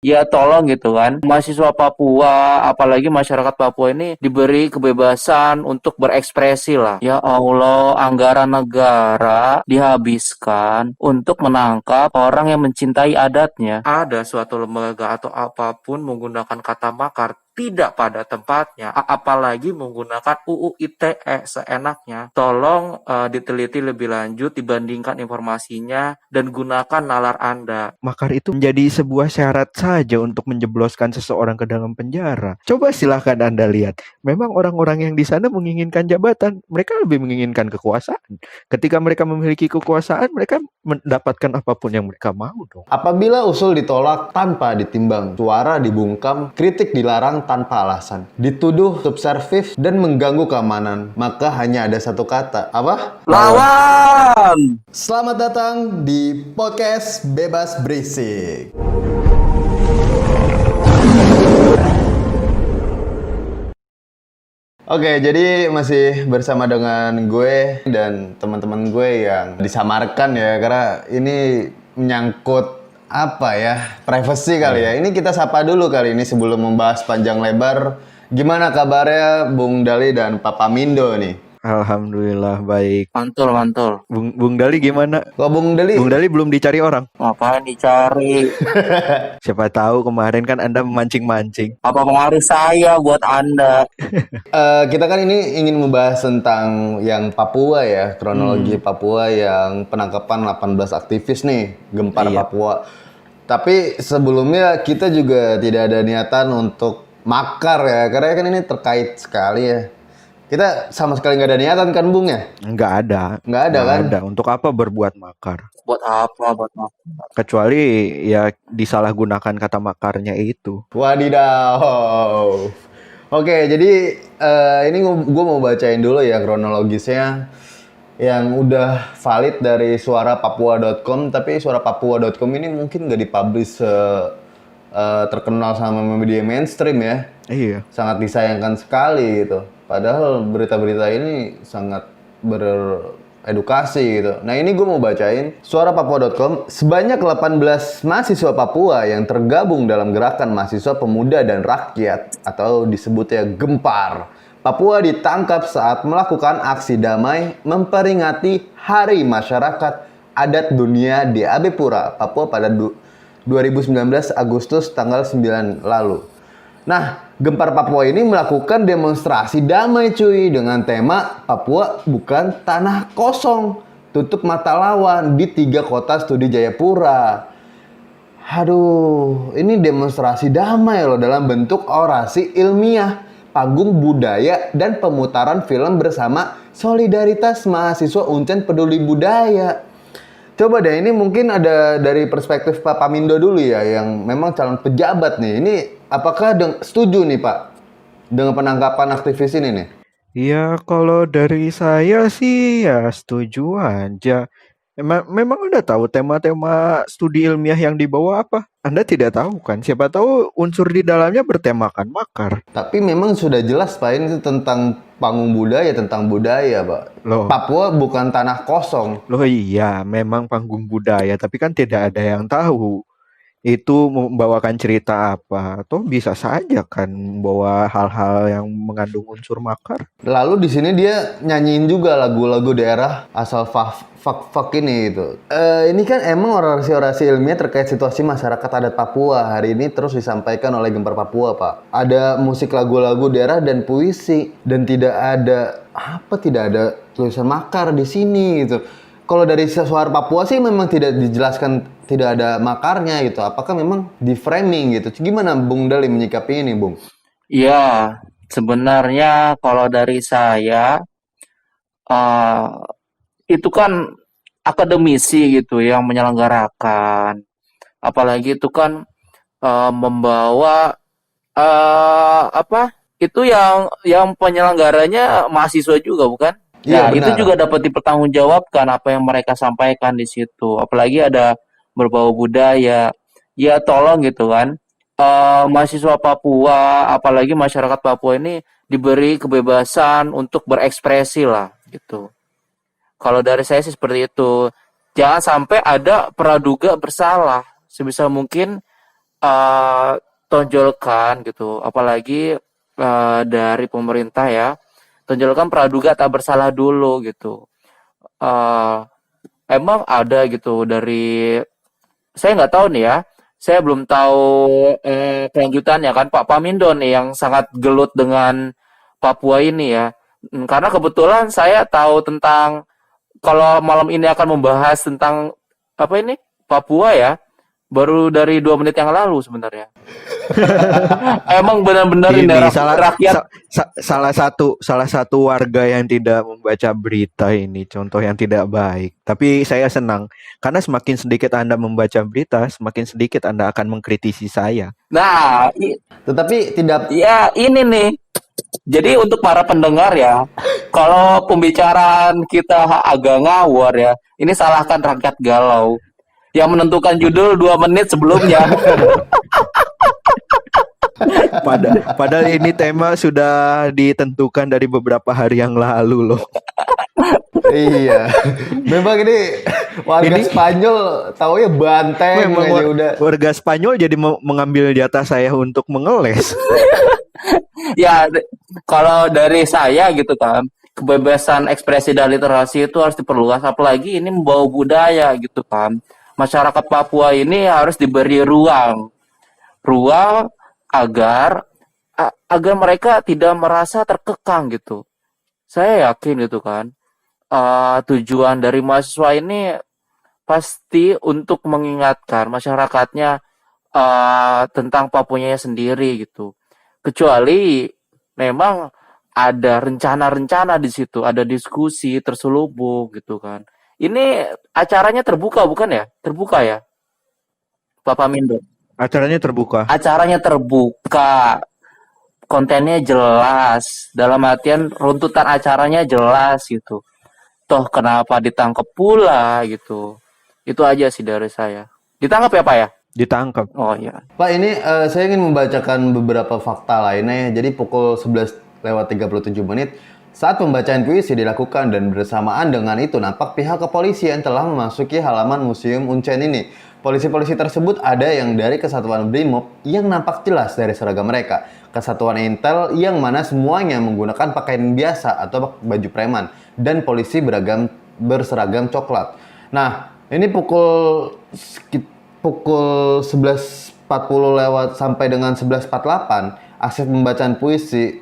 Ya tolong gitu kan, mahasiswa Papua, apalagi masyarakat Papua ini diberi kebebasan untuk berekspresi lah. Ya Allah, anggaran negara dihabiskan untuk menangkap orang yang mencintai adatnya. Ada suatu lembaga atau apapun menggunakan kata makar tidak pada tempatnya, apalagi menggunakan UU ITE seenaknya. Tolong diteliti lebih lanjut, dibandingkan informasinya, dan gunakan nalar Anda. Makar itu menjadi sebuah syarat saja untuk menjebloskan seseorang ke dalam penjara. Coba silahkan Anda lihat. Memang orang-orang yang di sana menginginkan jabatan. Mereka lebih menginginkan kekuasaan. Ketika mereka memiliki kekuasaan, mereka mendapatkan apapun yang mereka mau dong. Apabila usul ditolak tanpa ditimbang, suara dibungkam, kritik dilarang tanpa alasan, dituduh subservif dan mengganggu keamanan, maka hanya ada satu kata. Apa? Lawan! Selamat datang di podcast Bebas Berisik. Oke, jadi masih bersama dengan gue dan teman-teman gue yang disamarkan ya, karena ini menyangkut apa ya, privacy kali ya. Ini kita sapa dulu kali ini sebelum membahas panjang lebar. Gimana kabarnya Bung Dali dan Papa Mindo nih? Alhamdulillah baik. Mantul. Bung Dali gimana? Kok Bung Dali? Bung Dali belum dicari orang. Ngapain dicari? Siapa tahu kemarin kan Anda memancing-mancing. Apa pengaruh saya buat Anda? Kita kan ini ingin membahas tentang yang Papua ya, kronologi Papua yang penangkapan 18 aktivis nih, Gempar Iya. Papua. Tapi sebelumnya kita juga tidak ada niatan untuk makar ya, karena kan ini terkait sekali ya. Kita sama sekali nggak ada niatan kan Bung ya? Nggak ada. Nggak ada Nggak kan? ada. Untuk apa berbuat makar? Buat apa? Kecuali ya disalahgunakan kata makarnya itu. Wadidaw. Oke, jadi ini gue mau bacain dulu ya kronologisnya yang udah valid dari suarapapua.com, tapi suarapapua.com ini mungkin nggak dipublish terkenal sama media mainstream ya. Iya. Sangat disayangkan sekali gitu. Padahal berita-berita ini sangat beredukasi gitu. Nah ini gue mau bacain suarapapua.com. Sebanyak 18 mahasiswa Papua yang tergabung dalam gerakan mahasiswa pemuda dan rakyat atau disebutnya Gempar Papua ditangkap saat melakukan aksi damai memperingati Hari Masyarakat Adat Dunia di Abepura, Papua pada 2019 Agustus tanggal 9 lalu. Nah, Gempar Papua ini melakukan demonstrasi damai cuy dengan tema Papua bukan tanah kosong, tutup mata lawan di 3 kota studi Jayapura. Aduh, ini demonstrasi damai loh dalam bentuk orasi ilmiah, panggung budaya, dan pemutaran film bersama solidaritas mahasiswa Uncen Peduli Budaya. Coba deh, ini mungkin ada dari perspektif Pak Pamindo dulu ya, yang memang calon pejabat nih. Ini apakah setuju nih Pak dengan penangkapan aktivis ini nih? Ya kalau dari saya sih ya setuju aja. Memang Anda tahu tema-tema studi ilmiah yang dibawa apa? Anda tidak tahu kan? Siapa tahu unsur di dalamnya bertemakan makar. Tapi memang sudah jelas Pak, ini tentang panggung budaya, tentang budaya Pak. Loh, Papua bukan tanah kosong. loh iya, memang panggung budaya, tapi kan tidak ada yang tahu itu membawakan cerita apa. Atau bisa saja kan membawa hal-hal yang mengandung unsur makar. Lalu di sini dia nyanyiin juga lagu-lagu daerah asal fuck ini gitu. Ini kan emang orasi-orasi ilmiah terkait situasi masyarakat adat Papua hari ini terus disampaikan oleh Gempar Papua Pak. Ada musik lagu-lagu daerah dan puisi dan tidak ada tulisan makar di sini gitu. Kalau dari suara Papua sih memang tidak dijelaskan, tidak ada makarnya gitu. Apakah memang di framing gitu? Gimana Bung Dali menyikapi ini, Bung? Ya, sebenarnya kalau dari saya, itu kan akademisi gitu yang menyelenggarakan. Apalagi itu kan membawa itu yang penyelenggaranya mahasiswa juga bukan? Iya, Nah, itu benar. juga dapat dipertanggungjawabkan apa yang mereka sampaikan di situ. Apalagi ada berbau budaya. Ya tolong gitu kan. Mahasiswa Papua, apalagi masyarakat Papua ini diberi kebebasan untuk berekspresi lah gitu. Kalau dari saya sih seperti itu. Jangan sampai ada praduga bersalah. Sebisa mungkin eh, tonjolkan gitu, apalagi dari pemerintah ya, tonjolkan praduga tak bersalah dulu gitu. Eh, Emang ada gitu dari, saya nggak tahu nih ya, saya belum tahu kelanjutannya kan Pak Pamindo nih yang sangat gelut dengan Papua ini ya. Karena kebetulan saya tahu tentang, kalau malam ini akan membahas tentang apa ini Papua ya, baru dari 2 menit yang lalu sebenarnya. Emang benar-benar ini Ini salah rakyat. salah satu warga yang tidak membaca berita ini contoh yang tidak baik. Tapi saya senang karena semakin sedikit Anda membaca berita, semakin sedikit Anda akan mengkritisi saya. Nah, Tetapi tidak ya ini nih. Jadi untuk para pendengar ya, kalau pembicaraan kita agak ngawur ya, ini salahkan rakyat galau yang menentukan judul 2 menit sebelumnya. Padahal ini tema sudah ditentukan dari beberapa hari yang lalu loh. iya. Memang ini warga Ini Spanyol tahu ya banteng memang aja udah. warga Spanyol jadi mengambil jatah saya untuk mengeles. Ya, kalau dari saya gitu kan, kebebasan ekspresi dan literasi itu harus diperluas, apalagi ini membawa budaya gitu kan. Masyarakat Papua ini harus diberi ruang agar agar mereka tidak merasa terkekang gitu. Saya yakin gitu kan, tujuan dari mahasiswa ini pasti untuk mengingatkan masyarakatnya tentang Papuanya sendiri gitu. Kecuali memang ada rencana-rencana di situ, ada diskusi terselubung gitu kan. Ini acaranya terbuka bukan ya? Terbuka ya, Pak Pamindo. Acaranya terbuka. Acaranya terbuka, kontennya jelas, dalam artian runtutan acaranya jelas gitu. Toh kenapa ditangkap pula gitu. Itu aja sih dari saya. Ditangkap ya Pak ya? Ditangkap. Oh iya. Pak, ini saya ingin membacakan beberapa fakta lainnya ya. Jadi pukul 11:37 saat pembacaan puisi dilakukan dan bersamaan dengan itu nampak pihak kepolisian telah memasuki halaman Museum Uncen ini. Polisi-polisi tersebut ada yang dari Kesatuan Brimob yang nampak jelas dari seragam mereka. Kesatuan Intel yang mana semuanya menggunakan pakaian biasa atau baju preman. Dan polisi berseragam coklat. Nah, ini pukul 11.40 lewat sampai dengan 11.48, aksi pembacaan puisi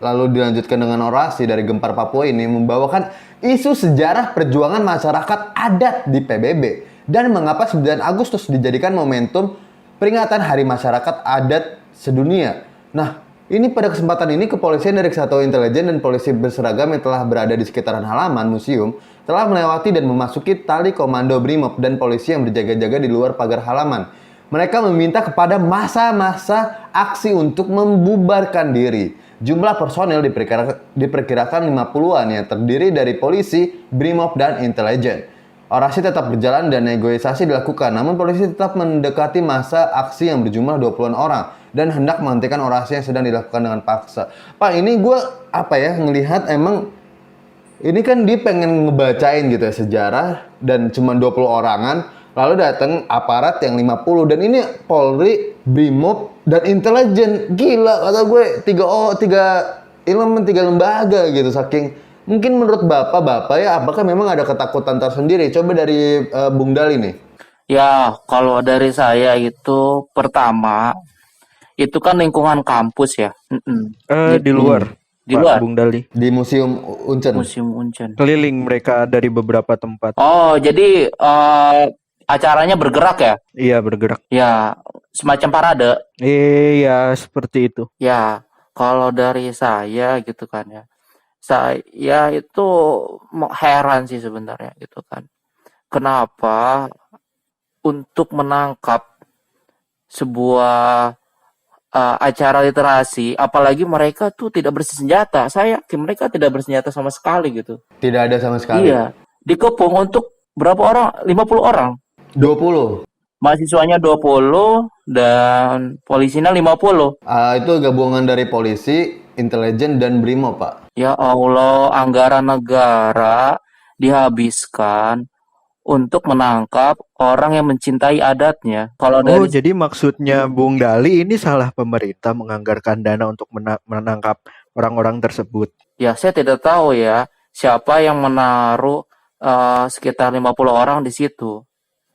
lalu dilanjutkan dengan orasi dari Gempar Papua ini membawakan isu sejarah perjuangan masyarakat adat di PBB dan mengapa 9 Agustus dijadikan momentum peringatan Hari Masyarakat Adat Sedunia. Nah, ini pada kesempatan ini kepolisian dari Kesatuan Intelijen dan polisi berseragam yang telah berada di sekitaran halaman museum telah melewati dan memasuki tali komando Brimob dan polisi yang berjaga-jaga di luar pagar halaman. Mereka meminta kepada massa-massa aksi untuk membubarkan diri. Jumlah personel diperkirakan 50-an yang terdiri dari polisi, Brimob, dan intelijen. Orasi tetap berjalan dan negosiasi dilakukan, namun polisi tetap mendekati massa aksi yang berjumlah 20-an orang dan hendak menghentikan orasi yang sedang dilakukan dengan paksa. Pak, ini gue ngelihat emang ini kan dia pengen ngebacain gitu ya sejarah dan cuma 20 orangan, lalu datang aparat yang 50 dan ini Polri, Brimob, dan intelijen. Gila kata gue, tiga elemen, 3 lembaga gitu. Saking mungkin menurut bapak-bapak ya, apakah memang ada ketakutan tersendiri? Coba dari Bung Dali nih. Ya, kalau dari saya itu pertama itu kan lingkungan kampus ya. Di luar, Di Pak luar Bung Dali. Di Museum Uncen. Museum Uncen. Keliling mereka dari beberapa tempat. Oh, jadi acaranya bergerak ya? Iya, bergerak. Ya, semacam parade. Iya, seperti itu. Ya, kalau dari saya gitu kan ya. Saya itu heran sih sebenarnya gitu kan. Kenapa untuk menangkap sebuah acara literasi, apalagi mereka tuh tidak bersenjata. Saya yakin mereka tidak bersenjata sama sekali gitu. Tidak ada sama sekali. Iya, dikepung untuk berapa orang? 50 orang. 20. Mahasiswanya 20 dan polisinya 50. Itu gabungan dari polisi, intelijen, dan Brimob, Pak. Ya Allah, anggaran negara dihabiskan untuk menangkap orang yang mencintai adatnya. Kalau Oh, dari jadi maksudnya Bung Dali ini salah pemerintah menganggarkan dana untuk menangkap orang-orang tersebut. Ya, saya tidak tahu ya siapa yang menaruh sekitar 50 orang di situ.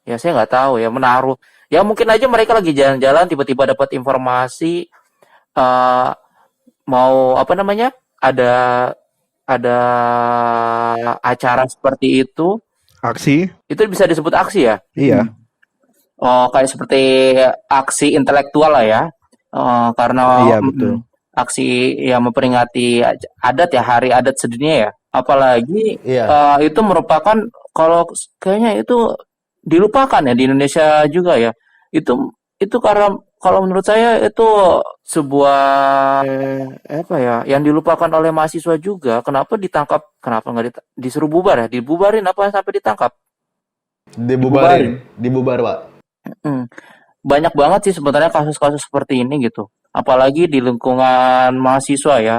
Ya, saya nggak tahu ya menaruh. Ya, mungkin aja mereka lagi jalan-jalan tiba-tiba dapat informasi eh mau apa namanya? Ada acara seperti Aksi? itu bisa disebut aksi ya? Iya. Oh, kayak seperti aksi intelektual lah ya. Karena Iya, betul. aksi yang memperingati adat ya, hari adat sedunia ya. Apalagi Iya. itu merupakan kalau kayaknya itu dilupakan ya di Indonesia juga ya. Itu karena kalau menurut saya itu sebuah apa ya yang dilupakan oleh mahasiswa juga. Kenapa ditangkap? Kenapa nggak disuruh bubar ya? Dibubarin apa sampai ditangkap? Dibubarin. Dibubar, Pak. Mm. Banyak banget sih sebenarnya kasus-kasus seperti ini gitu. Apalagi di lingkungan mahasiswa ya.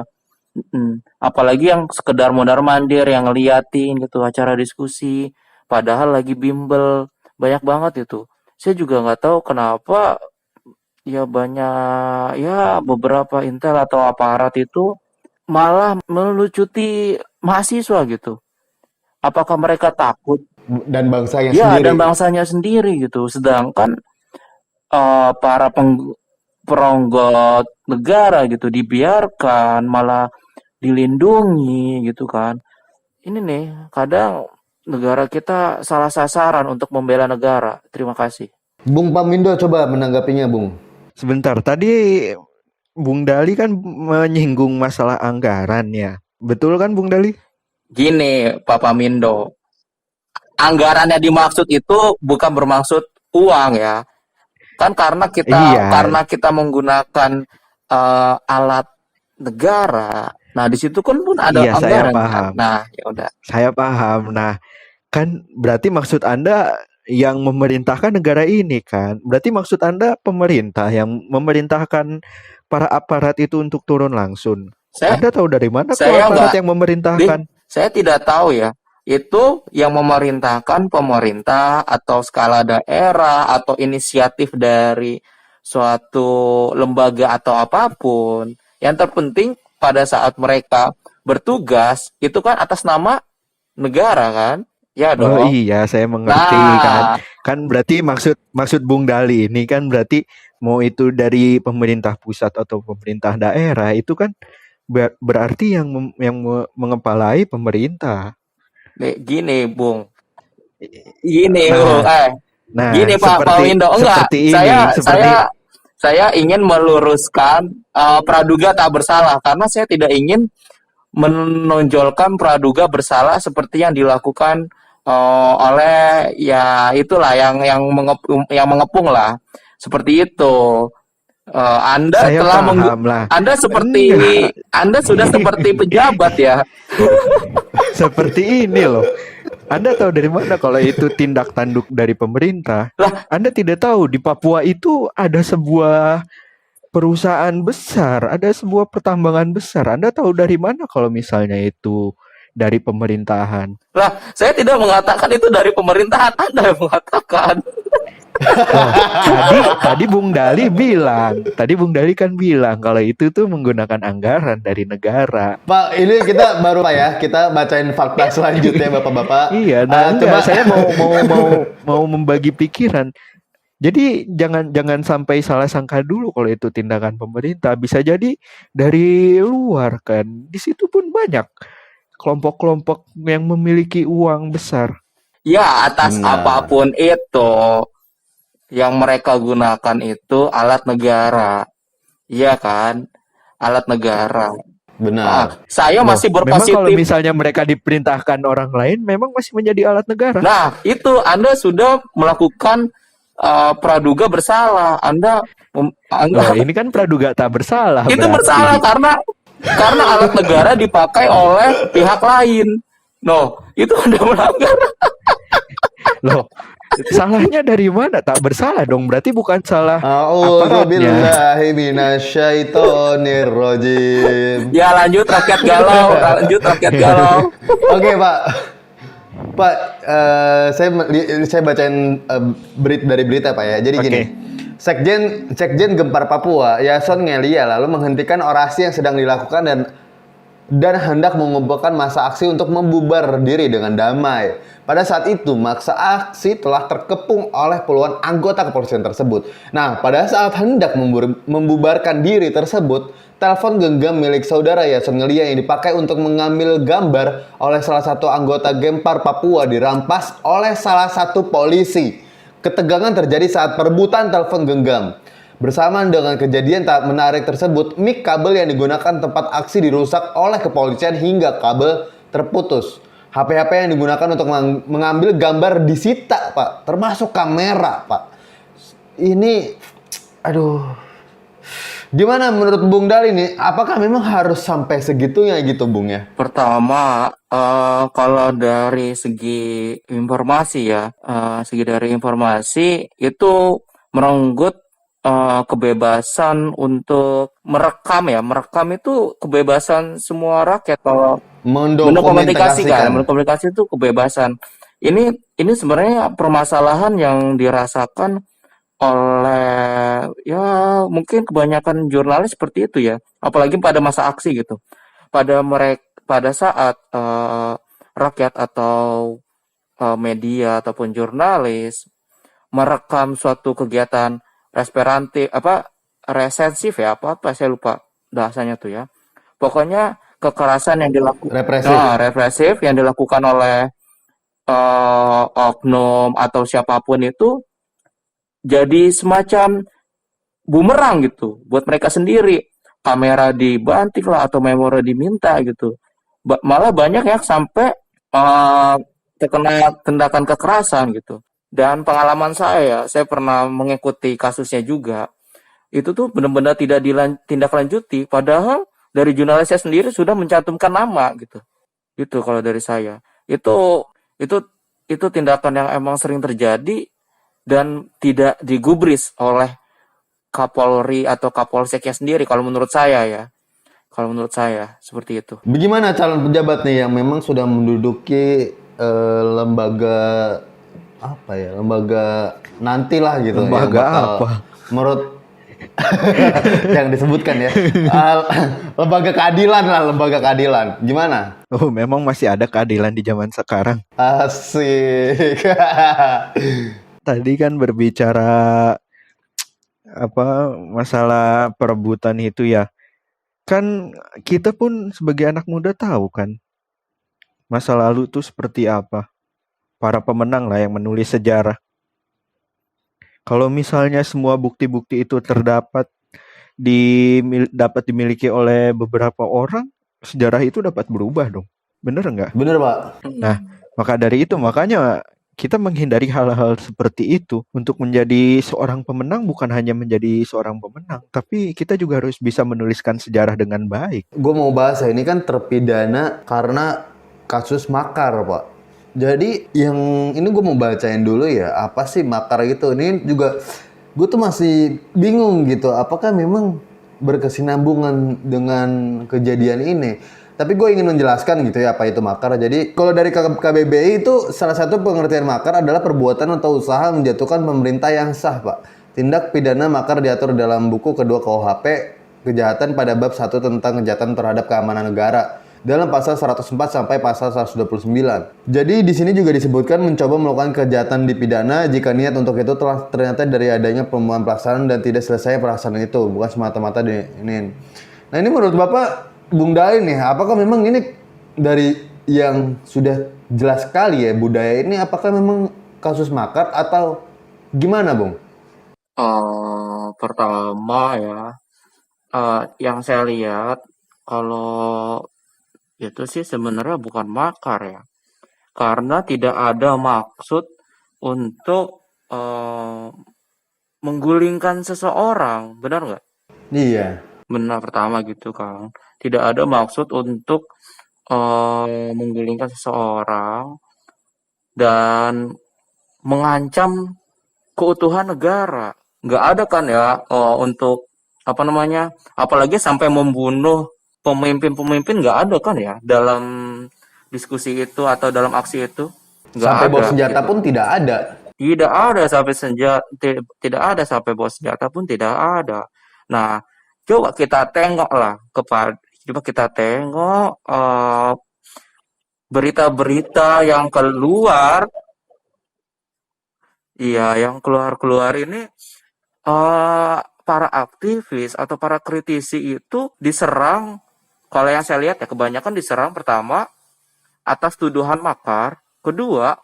Apalagi yang sekedar mondar-mandir, yang ngeliatin gitu acara diskusi, padahal lagi bimbel, banyak banget itu. Saya juga nggak tahu kenapa ya banyak ya beberapa intel atau aparat itu malah melucuti mahasiswa gitu. Apakah mereka takut? Dan bangsanya Ya, sendiri. dan bangsanya sendiri gitu. Sedangkan para peronggot negara gitu dibiarkan malah dilindungi gitu kan. Ini nih kadang negara kita salah sasaran untuk membela negara. Terima kasih. Bung Pamindo coba menanggapinya, Bung. Sebentar, tadi Bung Dali kan menyinggung masalah anggaran ya. Betul kan Bung Dali? Gini, Pak Pamindo, anggaran yang dimaksud itu bukan bermaksud uang ya. Kan Iya, karena kita menggunakan alat negara. Nah, di situ pun ada iya saya anggaran kan. paham. Nah, ya udah. Saya paham. Nah, kan berarti maksud Anda yang memerintahkan negara ini kan? Berarti maksud Anda pemerintah yang memerintahkan para aparat itu untuk turun langsung. Saya Anda tahu dari mana kok saya aparat nggak yang memerintahkan? saya tidak tahu ya. Itu yang memerintahkan pemerintah atau skala daerah atau inisiatif dari suatu lembaga atau apapun. Yang terpenting pada saat mereka bertugas itu kan atas nama negara kan? Ya Oh dong. iya, saya mengerti kan. Nah, Kan berarti maksud Bung Dali ini kan berarti mau itu dari pemerintah pusat atau pemerintah daerah itu kan berarti yang mengepalai pemerintah. gini, Bung. Gini, Bung. Nah, nah Gini Pak Windo, enggak. seperti ini, Saya seperti saya saya ingin meluruskan praduga tak bersalah karena saya tidak ingin menonjolkan praduga bersalah seperti yang dilakukan oleh ya itulah yang mengepung lah. Seperti itu. Anda saya telah paham lah. Anda seperti Enggak, Anda sudah seperti pejabat ya. seperti ini loh. Anda tahu dari mana kalau itu tindak tanduk dari pemerintah? Lah, Anda tidak tahu di Papua itu ada sebuah perusahaan besar, ada sebuah pertambangan besar. Anda tahu dari mana kalau misalnya itu dari pemerintahan? saya tidak mengatakan itu dari pemerintahan, Anda yang mengatakan. Oh, tadi Bung Dali kan bilang kalau itu tuh menggunakan anggaran dari negara. Pak, ini kita baru Pak ya, kita bacain fakta selanjutnya Bapak-bapak. Iya, nah Coba saya mau membagi pikiran. Jadi jangan sampai salah sangka dulu kalau itu tindakan pemerintah. Bisa jadi dari luar kan. Di situ pun banyak kelompok-kelompok yang memiliki uang besar. Ya, atas Benar. apapun itu yang mereka gunakan itu alat negara. Iya kan? Alat negara. Benar. Saya Loh, masih memang kalau berpositif. misalnya mereka diperintahkan orang lain, memang masih menjadi alat negara. Nah, itu Anda sudah melakukan praduga bersalah. Loh, ini kan praduga tak bersalah itu berarti. bersalah karena alat negara dipakai oleh pihak lain. No, itu udah melanggar. Loh, salahnya dari mana? Tak bersalah dong. Berarti bukan salah A'udzu aparatnya. billahi minasyaitonir rajim. Ya lanjut rakyat galau. Oke, Pak. Pak, saya bacain dari berita Pak ya. Jadi Oke. gini, Sekjen Gempar Papua, Yason Ngelia lalu menghentikan orasi yang sedang dilakukan dan hendak mengumpulkan massa aksi untuk membubar diri dengan damai. Pada saat itu, massa aksi telah terkepung oleh puluhan anggota kepolisian tersebut. Nah, pada saat hendak membubarkan diri tersebut, telepon genggam milik saudara Yason Ngelia yang dipakai untuk mengambil gambar oleh salah satu anggota Gempar Papua dirampas oleh salah satu polisi. Ketegangan terjadi saat perebutan telepon genggam. Bersamaan dengan kejadian tak menarik tersebut, mic kabel yang digunakan tempat aksi dirusak oleh kepolisian hingga kabel terputus. HP-HP yang digunakan untuk mengambil gambar disita, Pak. Termasuk kamera, Pak. Ini, aduh. Gimana menurut Bung Dali nih? Apakah memang harus sampai segitunya gitu, Bung ya? Pertama, kalau dari segi informasi ya, itu merenggut kebebasan untuk merekam ya. Merekam itu kebebasan semua rakyat. Kalau mendokumentasi itu kebebasan. Ini sebenarnya permasalahan yang dirasakan oleh ya mungkin kebanyakan jurnalis seperti itu ya. Apalagi pada masa aksi gitu. Pada saat rakyat atau media ataupun jurnalis merekam suatu kegiatan resensif ya apa saya lupa bahasanya tuh ya. Pokoknya kekerasan yang represif yang dilakukan oleh oknum atau siapapun itu jadi semacam bumerang gitu buat mereka sendiri. Kamera dibanting lah atau memori diminta gitu. Malah banyak yang sampai terkena tindakan kekerasan gitu. Dan pengalaman saya pernah mengikuti kasusnya juga. Itu tuh benar-benar tidak ditindaklanjuti, padahal dari jurnalisnya sendiri sudah mencantumkan nama gitu. Itu kalau dari saya. Itu tindakan yang emang sering terjadi dan tidak digubris oleh Kapolri atau Kapolseknya sendiri kalau menurut saya ya. Kalau menurut saya seperti itu. Bagaimana calon pejabat nih yang memang sudah menduduki lembaga nantilah gitu. Lembaga apa? Menurut yang disebutkan ya. Lembaga keadilan. Gimana? Oh, memang masih ada keadilan di zaman sekarang. Asik. Tadi kan berbicara masalah perebutan itu ya. Kan kita pun sebagai anak muda tahu kan masa lalu tuh seperti apa. Para pemenang lah yang menulis sejarah. Kalau misalnya semua bukti-bukti itu dapat dimiliki oleh beberapa orang, sejarah itu dapat berubah dong. Bener nggak? Bener, Pak. Nah, makanya kita menghindari hal-hal seperti itu. Untuk menjadi seorang pemenang bukan hanya menjadi seorang pemenang, tapi kita juga harus bisa menuliskan sejarah dengan baik. Gue mau bahas ini kan terpidana karena kasus makar, Pak. Jadi yang ini gue mau bacain dulu ya, apa sih makar gitu. Ini juga gue tuh masih bingung gitu, apakah memang berkesinambungan dengan kejadian ini. Tapi gue ingin menjelaskan gitu ya apa itu makar. Jadi kalau dari KBBI itu salah satu pengertian makar adalah perbuatan atau usaha menjatuhkan pemerintah yang sah, Pak. Tindak pidana makar diatur dalam buku kedua KUHP kejahatan pada bab 1 tentang kejahatan terhadap keamanan negara dalam pasal 104 sampai pasal 129. Jadi di sini juga disebutkan mencoba melakukan kejahatan dipidana jika niat untuk itu telah ternyata dari adanya pembunuhan pelaksanaan dan tidak selesai pelaksanaan itu, bukan semata-mata ini. Nah, ini menurut Bapak Bung Dali nih, apakah memang ini dari yang sudah jelas sekali ya budaya ini, apakah memang kasus makar atau gimana, Bung? Pertama ya, yang saya lihat kalau itu sih sebenarnya bukan makar ya, karena tidak ada maksud untuk menggulingkan seseorang, benar nggak? Iya. Benar, pertama gitu kan, tidak ada maksud untuk menggulingkan seseorang dan mengancam keutuhan negara. Nggak ada kan ya untuk apalagi sampai membunuh pemimpin nggak ada kan ya dalam diskusi itu atau dalam aksi itu. nggak Sampai bawa ada senjata gitu. pun tidak ada. Tidak ada sampai tidak ada sampai bawa senjata pun tidak ada. Nah, coba kita tengok lah coba kita tengok berita-berita yang keluar, iya yang keluar-keluar ini para aktivis atau para kritisi itu diserang. Kalau yang saya lihat ya kebanyakan diserang pertama atas tuduhan makar, kedua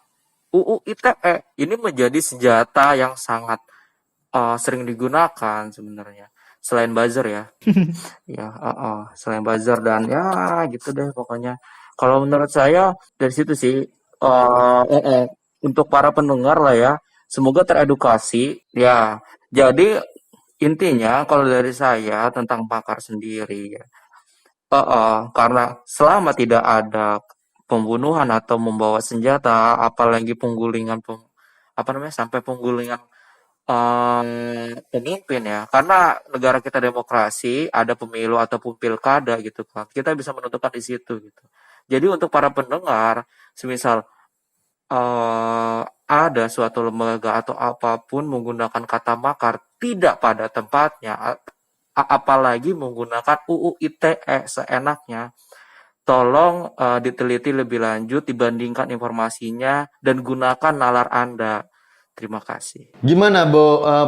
UU ITE ini menjadi senjata yang sangat sering digunakan sebenarnya selain buzzer ya. Ya, selain buzzer dan ya gitu deh pokoknya. Kalau menurut saya dari situ sih untuk para pendengar lah ya, semoga teredukasi ya. Jadi intinya kalau dari saya tentang makar sendiri ya, karena selama tidak ada pembunuhan atau membawa senjata, apalagi apa namanya sampai penggulingan pemimpin ya, karena negara kita demokrasi, ada pemilu ataupun pilkada gitu kan, kita bisa menentukan di situ gitu. Jadi untuk para pendengar, semisal ada suatu lembaga atau apapun menggunakan kata makar tidak pada tempatnya, apalagi menggunakan UU ITE seenaknya, tolong diteliti lebih lanjut, dibandingkan informasinya, dan gunakan nalar Anda. Terima kasih. Gimana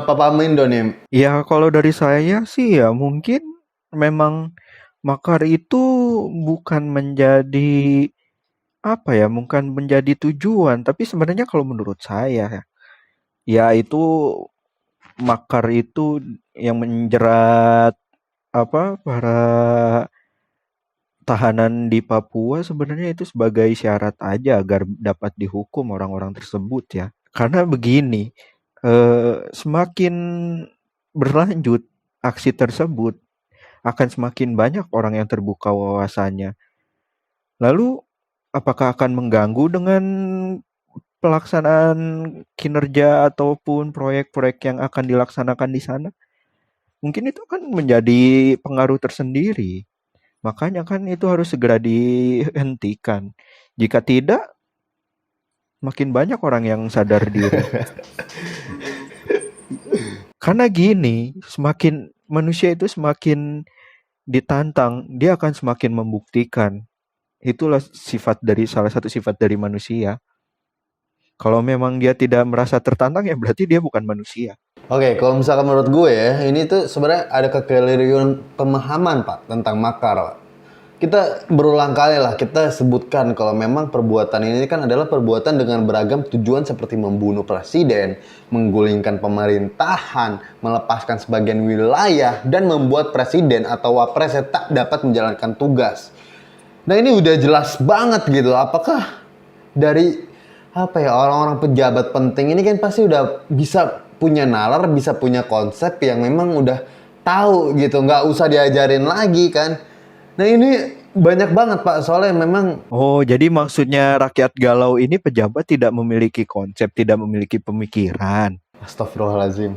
Papa Mindo nih? Ya kalau dari saya sih ya mungkin memang makar itu bukan menjadi apa ya, bukan menjadi tujuan, tapi sebenarnya kalau menurut saya ya itu makar itu yang menjerat apa para tahanan di Papua sebenarnya itu sebagai syarat aja agar dapat dihukum orang-orang tersebut ya. Karena begini, semakin berlanjut aksi tersebut akan semakin banyak orang yang terbuka wawasannya. Lalu apakah akan mengganggu dengan pelaksanaan kinerja ataupun proyek-proyek yang akan dilaksanakan di sana? Mungkin itu akan menjadi pengaruh tersendiri. Makanya kan itu harus segera dihentikan. Jika tidak, makin banyak orang yang sadar diri. Karena gini, semakin manusia itu semakin ditantang, dia akan semakin membuktikan. Itulah salah satu sifat dari manusia. Kalau memang dia tidak merasa tertantang ya berarti dia bukan manusia. Oke, kalau misalkan menurut gue ya, ini tuh sebenarnya ada kekeliruan pemahaman Pak tentang makar. Kita berulang kali lah kita sebutkan kalau memang perbuatan ini kan adalah perbuatan dengan beragam tujuan seperti membunuh presiden, menggulingkan pemerintahan, melepaskan sebagian wilayah, dan membuat presiden atau wapresnya tak dapat menjalankan tugas. Nah ini udah jelas banget gitu. Apakah dari apa ya orang-orang pejabat penting ini kan pasti udah bisa punya nalar, bisa punya konsep yang memang udah tahu gitu, nggak usah diajarin lagi kan. Nah ini banyak banget Pak, soalnya memang... Oh, jadi maksudnya rakyat galau ini pejabat tidak memiliki konsep, tidak memiliki pemikiran. Astagfirullahaladzim.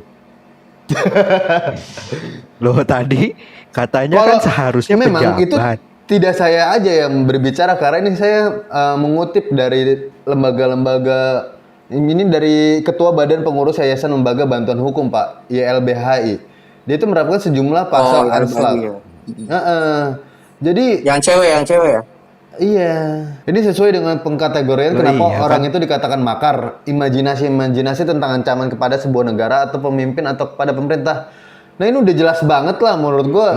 Loh tadi katanya kan seharusnya memang pejabat. Itu tidak saya aja yang berbicara, karena ini saya mengutip dari lembaga-lembaga, ini dari Ketua Badan Pengurus Yayasan Lembaga Bantuan Hukum Pak, YLBHI. Dia itu menerapkan sejumlah pasal anslag. Jadi yang cewek ya. iya, ini sesuai dengan pengkategorian kenapa iya, orang kan? itu dikatakan makar. Imajinasi tentang ancaman kepada sebuah negara atau pemimpin atau kepada pemerintah. Nah ini udah jelas banget lah menurut gua.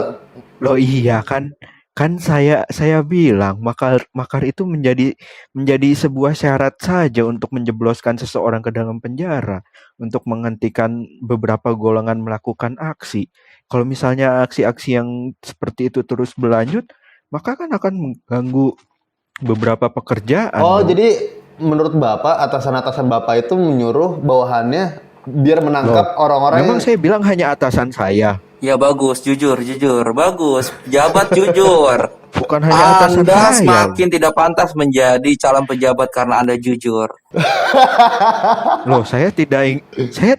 Loh iya kan saya bilang makar itu menjadi sebuah syarat saja untuk menjebloskan seseorang ke dalam penjara, untuk menghentikan beberapa golongan melakukan aksi. Kalau misalnya aksi-aksi yang seperti itu terus berlanjut, maka kan akan mengganggu beberapa pekerjaan. Oh, jadi menurut Bapak, atasan-atasan Bapak itu menyuruh bawahannya biar menangkap orang-orang Memang yang... saya bilang hanya atasan saya. Ya bagus, jujur, jujur, bagus. Pejabat jujur. Bukan hanya atasan Anda saya loh. semakin tidak pantas menjadi calon pejabat karena Anda jujur. Loh, saya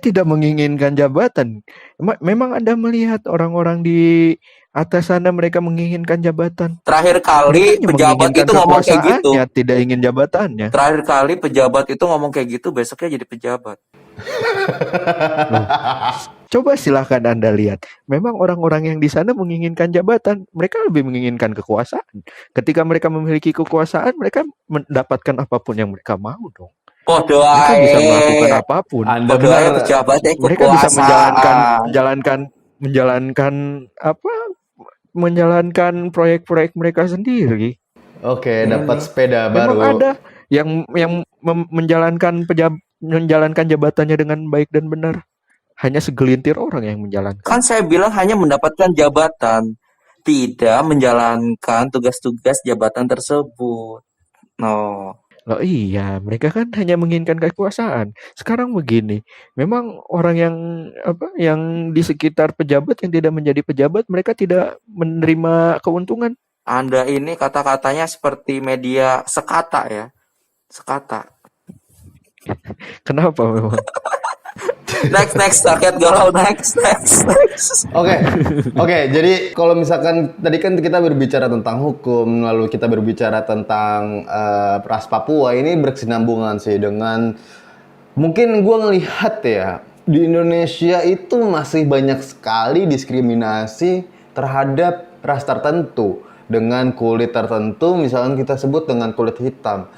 tidak menginginkan jabatan. Memang Anda melihat orang-orang di atas sana mereka menginginkan jabatan. Terakhir Mereka kali hanya pejabat menginginkan itu ngomong kayak gitu. kekuasaannya, tidak ingin jabatannya. Terakhir kali pejabat itu ngomong kayak gitu, besoknya jadi pejabat. Loh, coba silahkan Anda lihat. Memang orang-orang yang di sana menginginkan jabatan. Mereka lebih menginginkan kekuasaan. Ketika mereka memiliki kekuasaan, mereka mendapatkan apapun yang mereka mau dong. Podo Mereka bisa melakukan ae. apapun. Anda Podo ae benar. pejabatnya Mereka bisa kekuasaan. menjalankan proyek-proyek mereka sendiri. Oke, Ini. dapat sepeda Memang baru. ada yang menjalankan jabatannya dengan baik dan benar. Hanya segelintir orang yang menjalankan. Kan saya bilang hanya mendapatkan jabatan, tidak menjalankan tugas-tugas jabatan tersebut. No. Loh iya, mereka kan hanya menginginkan kekuasaan. Sekarang begini, memang orang yang di sekitar pejabat yang tidak menjadi pejabat, mereka tidak menerima keuntungan. Anda ini kata-katanya seperti media sekata ya. Sekata. Kenapa memang? Next, rakyat galau, next. Oke, jadi kalau misalkan tadi kan kita berbicara tentang hukum, lalu kita berbicara tentang ras Papua, ini berkesinambungan sih dengan mungkin gue ngelihat ya di Indonesia itu masih banyak sekali diskriminasi terhadap ras tertentu dengan kulit tertentu, misalkan kita sebut dengan kulit hitam.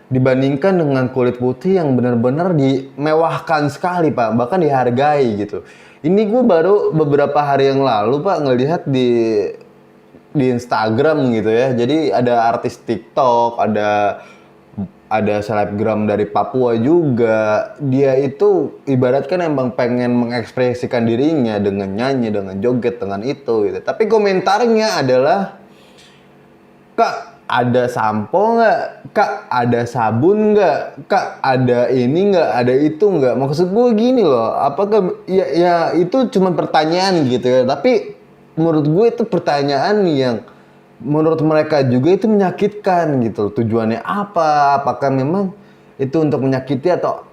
Dibandingkan dengan kulit putih yang benar-benar dimewahkan sekali Pak, bahkan dihargai gitu. Ini gue baru beberapa hari yang lalu Pak ngelihat di Instagram gitu ya. Jadi ada artis TikTok, ada selebgram dari Papua juga. Dia itu ibaratkan emang pengen mengekspresikan dirinya dengan nyanyi, dengan joget, dengan itu gitu. Tapi komentarnya adalah, Kak, ada sampo nggak? Kak, ada sabun nggak? Kak, ada ini nggak? Ada itu nggak? Maksud gue gini loh, apakah ya itu cuma pertanyaan gitu ya. Tapi menurut gue itu pertanyaan yang menurut mereka juga itu menyakitkan gitu. Tujuannya apa? Apakah memang itu untuk menyakiti atau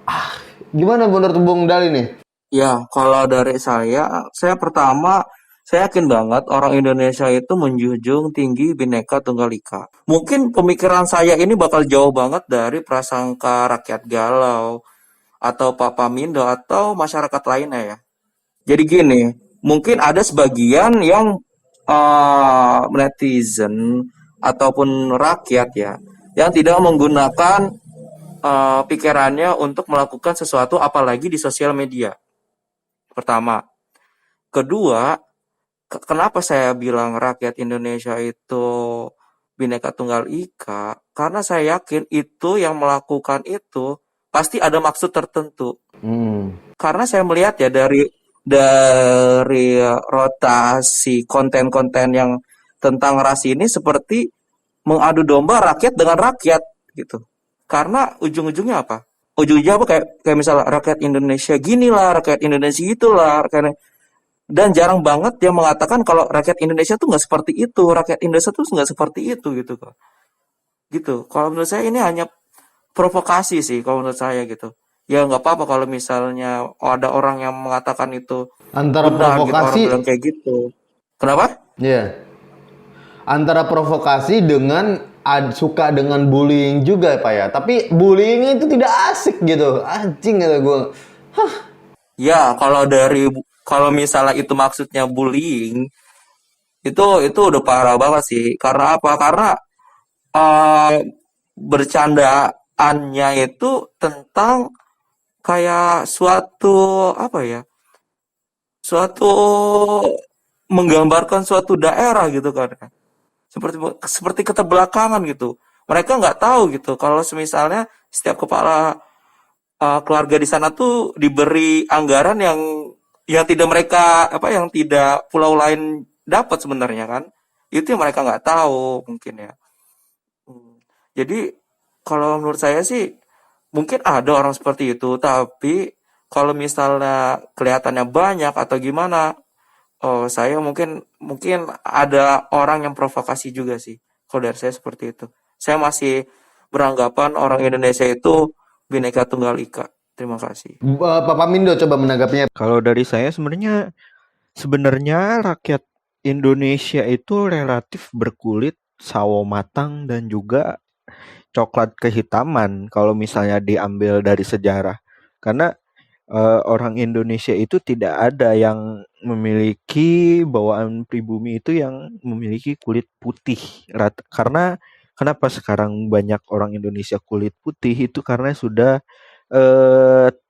gimana menurut Bung Dali nih? Ya, kalau dari saya pertama, saya yakin banget orang Indonesia itu menjunjung tinggi Bhinneka Tunggal Ika. Mungkin pemikiran saya ini bakal jauh banget dari prasangka rakyat galau, atau Papamindo, atau masyarakat lainnya ya. Jadi gini, mungkin ada sebagian yang netizen ataupun rakyat ya, yang tidak menggunakan pikirannya untuk melakukan sesuatu apalagi di sosial media. Pertama. Kedua, kenapa saya bilang rakyat Indonesia itu Bhinneka Tunggal Ika? Karena saya yakin itu yang melakukan itu pasti ada maksud tertentu. Karena saya melihat ya dari rotasi konten-konten yang tentang ras ini seperti mengadu domba rakyat dengan rakyat gitu. Karena ujung-ujungnya apa? Ujung-ujungnya apa, kayak misalnya rakyat Indonesia ginilah, rakyat Indonesia itulah, karena dan jarang banget dia mengatakan kalau rakyat Indonesia tuh nggak seperti itu, rakyat Indonesia tuh nggak seperti itu gitu kok. Gitu. Kalau menurut saya ini hanya provokasi sih kalau menurut saya gitu. Ya nggak apa-apa kalau misalnya ada orang yang mengatakan itu Antara benar gitu, orang provokasi, bilang kayak gitu. Kenapa? ya, antara provokasi dengan suka dengan bullying juga Pak ya. Tapi bullying itu tidak asik gitu. Anjing kata gue. Ya, kalau misalnya itu maksudnya bullying, itu udah parah banget sih. Karena apa? Karena eh, bercandaannya itu tentang kayak suatu apa ya? Suatu menggambarkan suatu daerah gitu kan. Seperti seperti keterbelakangan gitu. Mereka nggak tahu gitu kalau misalnya setiap kepala keluarga di sana tuh diberi anggaran yang tidak mereka yang tidak pulau lain dapat sebenarnya kan. Itu yang mereka nggak tahu mungkin ya. Jadi kalau menurut saya sih mungkin ada orang seperti itu, tapi kalau misalnya kelihatannya banyak atau gimana, Oh, saya mungkin mungkin ada orang yang provokasi juga sih. Kalau dari saya seperti itu. Saya masih beranggapan orang Indonesia itu Bhinneka Tunggal Ika. Terima kasih. Papa Mindo coba menanggapinya. Kalau dari saya sebenarnya rakyat Indonesia itu relatif berkulit sawo matang dan juga coklat kehitaman kalau misalnya diambil dari sejarah. Karena orang Indonesia itu tidak ada yang memiliki bawaan pribumi itu yang memiliki kulit putih. Karena kenapa sekarang banyak orang Indonesia kulit putih itu karena sudah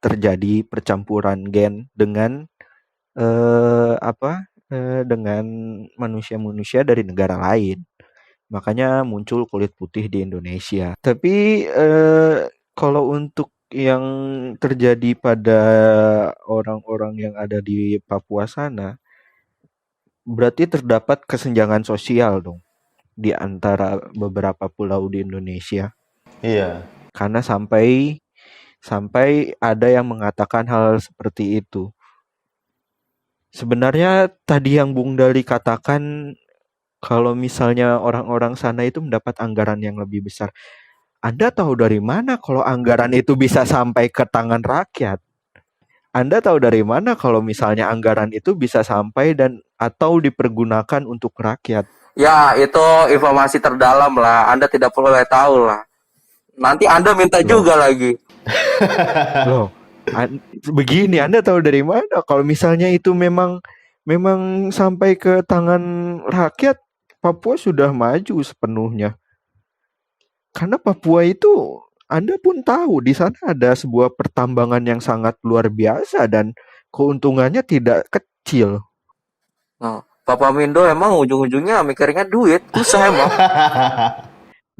terjadi percampuran gen dengan dengan manusia-manusia dari negara lain. Makanya muncul kulit putih di Indonesia. Tapi kalau untuk yang terjadi pada orang-orang yang ada di Papua sana, berarti terdapat kesenjangan sosial dong di antara beberapa pulau di Indonesia. Iya. Karena sampai ada yang mengatakan hal seperti itu. Sebenarnya tadi yang Bung Dali katakan kalau misalnya orang-orang sana itu mendapat anggaran yang lebih besar. Anda tahu dari mana kalau anggaran itu bisa sampai ke tangan rakyat? Anda tahu dari mana kalau misalnya anggaran itu bisa sampai dan atau dipergunakan untuk rakyat? Ya, itu informasi terdalam lah. Anda tidak perlu tahu lah. Nanti Anda minta Loh. juga lagi. Loh, begini Anda tahu dari mana kalau misalnya itu memang sampai ke tangan rakyat, Papua sudah maju sepenuhnya. Karena Papua itu Anda pun tahu di sana ada sebuah pertambangan yang sangat luar biasa dan keuntungannya tidak kecil. Nah, Papa Mindo emang ujung-ujungnya mikirnya duit, susah emang.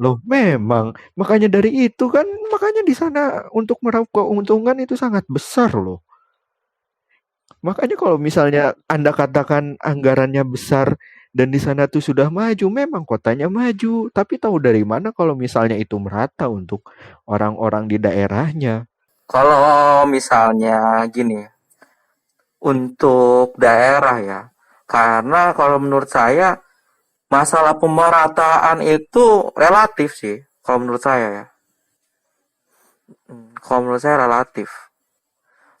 Loh, memang makanya dari itu kan makanya di sana untuk meraup keuntungan itu sangat besar loh. Makanya kalau misalnya Anda katakan anggarannya besar dan di sana tuh sudah maju, memang kotanya maju. Tapi tahu dari mana kalau misalnya itu merata untuk orang-orang di daerahnya? Kalau misalnya gini, untuk daerah ya, karena kalau menurut saya masalah pemerataan itu relatif sih, kalau menurut saya ya. Kalau menurut saya relatif.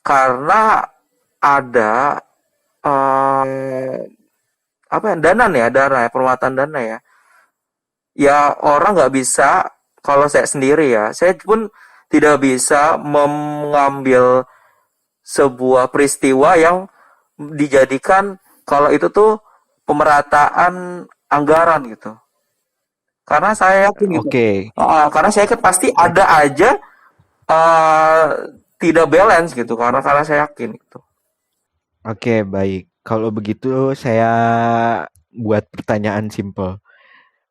Karena ada apa ya, dana ya, permuatan dana ya. Ya orang nggak bisa, kalau saya sendiri ya, saya pun tidak bisa mengambil sebuah peristiwa yang dijadikan kalau itu tuh pemerataan anggaran gitu. Karena saya yakin gitu. Oke, Karena saya yakin pasti ada aja eh, tidak balance gitu. Karena saya yakin itu. oke, baik. Kalau begitu saya buat pertanyaan simpel.